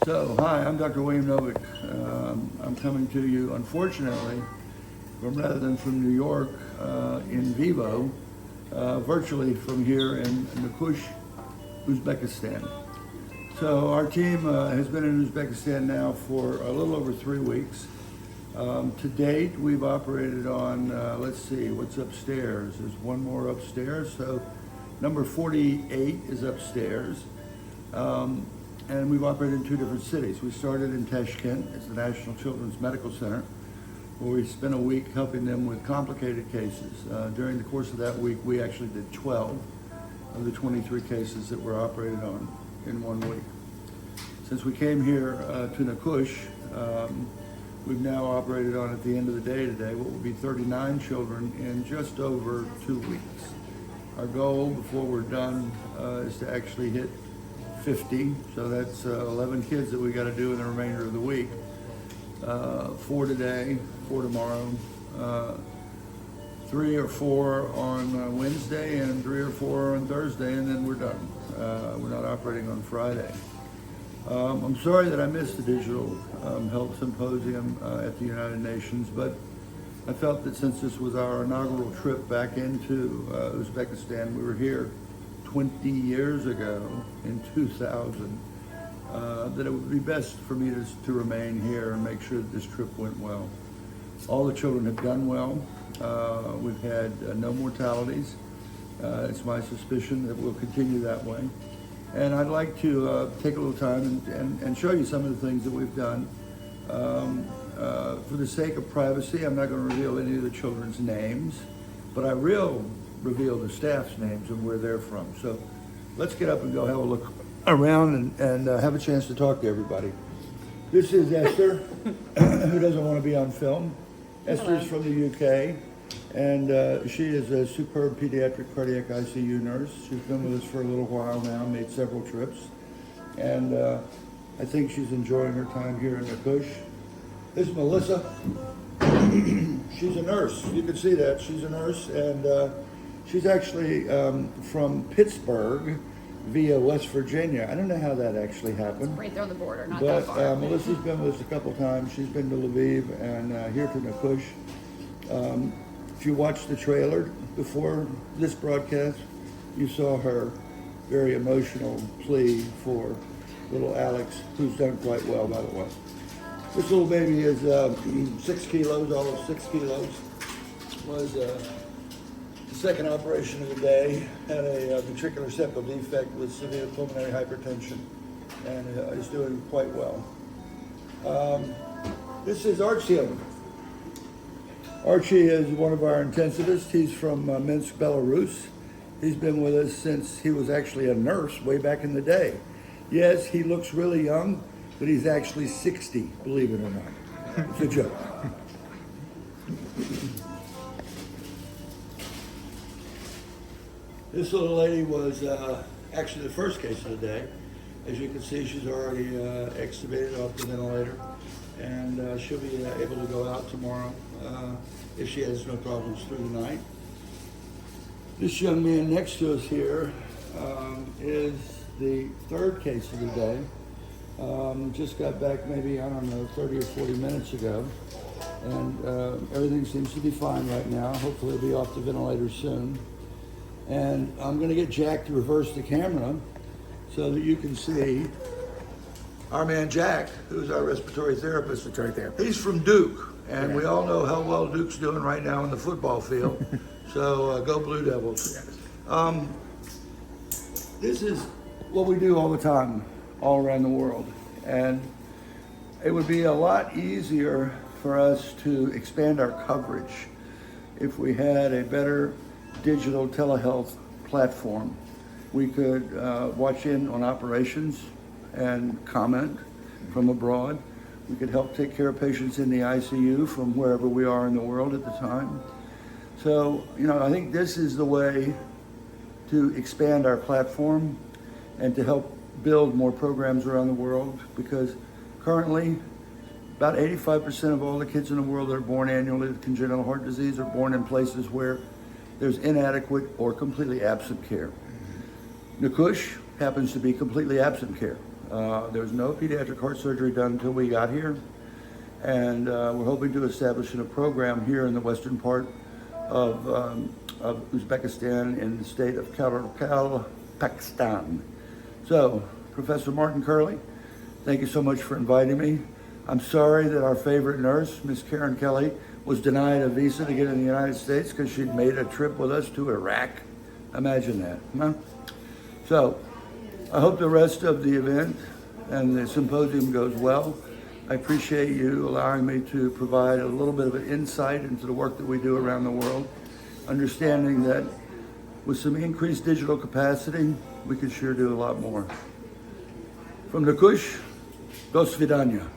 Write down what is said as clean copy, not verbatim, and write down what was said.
So, hi, I'm Dr. William Novick. I'm coming to you, unfortunately, rather than from New York, in vivo, virtually from here in Nukush, Uzbekistan. So our team has been in Uzbekistan now for a little over 3 weeks. To date, we've operated on, let's see, what's upstairs? There's one more upstairs, so number 48 is upstairs. And we've operated in 2 different cities. We started in Tashkent, it's the National Children's Medical Center, where we spent a week helping them with complicated cases. During the course of that week, we actually did 12 of the 23 cases that were operated on in 1 week. Since we came here to Nukush, we've now operated on, at the end of the day today, what will be 39 children in just over 2 weeks. Our goal before we're done is to actually hit 50, so that's 11 kids that we got to do in the remainder of the week. 4 today, 4 tomorrow, 3 or 4 on Wednesday, and 3 or 4 on Thursday, and then we're done. We're not operating on Friday. I'm sorry that I missed the Digital Health Symposium at the United Nations, but I felt that since this was our inaugural trip back into Uzbekistan, we were here 20 years ago in 2000, that it would be best for me to remain here and make sure that this trip went well. All the children have done well. We've had no mortalities. It's my suspicion that we'll continue that way. And I'd like to take a little time and show you some of the things that we've done. For the sake of privacy, I'm not going to reveal any of the children's names, but I will reveal the staff's names and where they're from. So let's get up and go have a look around and have a chance to talk to everybody. This is Esther, who doesn't want to be on film. Esther's from the UK, and she is a superb pediatric cardiac ICU nurse. She's been with us for a little while now, made several trips, and I think she's enjoying her time here in Nukush. This is Melissa. She's a nurse. You can see that. She's a nurse, and she's actually from Pittsburgh via West Virginia. I don't know how that actually happened. It's right there on the border, not but, that far. Melissa's been with us a couple times. She's been to Lviv and here to Nukush. If you watched the trailer before this broadcast, you saw her very emotional plea for little Alex, who's done quite well, by the way. This little baby is 6 kilos, all of 6 kilos. Was the second operation of the day. Had a ventricular septal defect with severe pulmonary hypertension, and is doing quite well. This is Archie. Archie is one of our intensivists. He's from Minsk, Belarus. He's been with us since he was actually a nurse way back in the day. Yes, he looks really young, but he's actually 60, believe it or not. It's a joke. This little lady was actually the first case of the day. As you can see, she's already extubated off the ventilator, and she'll be able to go out tomorrow if she has no problems through the night. This young man next to us here is the third case of the day. Just got back maybe, I don't know, 30 or 40 minutes ago, and everything seems to be fine right now. Hopefully he'll be off the ventilator soon. And I'm going to get Jack to reverse the camera so that you can see our man Jack, who's our respiratory therapist. It's right there. He's from Duke, and we all know how well Duke's doing right now in the football field. So go Blue Devils. This is what we do all the time, all around the world. And it would be a lot easier for us to expand our coverage if we had a better digital telehealth platform. We could watch in on operations and comment from abroad. We could help take care of patients in the ICU from wherever we are in the world at the time. So, I think this is the way to expand our platform and to help build more programs around the world, because currently about 85% of all the kids in the world that are born annually with congenital heart disease are born in places where there's inadequate or completely absent care. Nukush happens to be completely absent care. There was no pediatric heart surgery done until we got here. And we're hoping to establish a program here in the western part of Uzbekistan in the state of Pakistan. So, Professor Martin Curley, thank you so much for inviting me. I'm sorry that our favorite nurse, Miss Karen Kelly, was denied a visa to get in the United States because she'd made a trip with us to Iraq. Imagine that, huh? So, I hope the rest of the event and the symposium goes well. I appreciate you allowing me to provide a little bit of an insight into the work that we do around the world, understanding that with some increased digital capacity, we can sure do a lot more. From Nakush, do svidanya.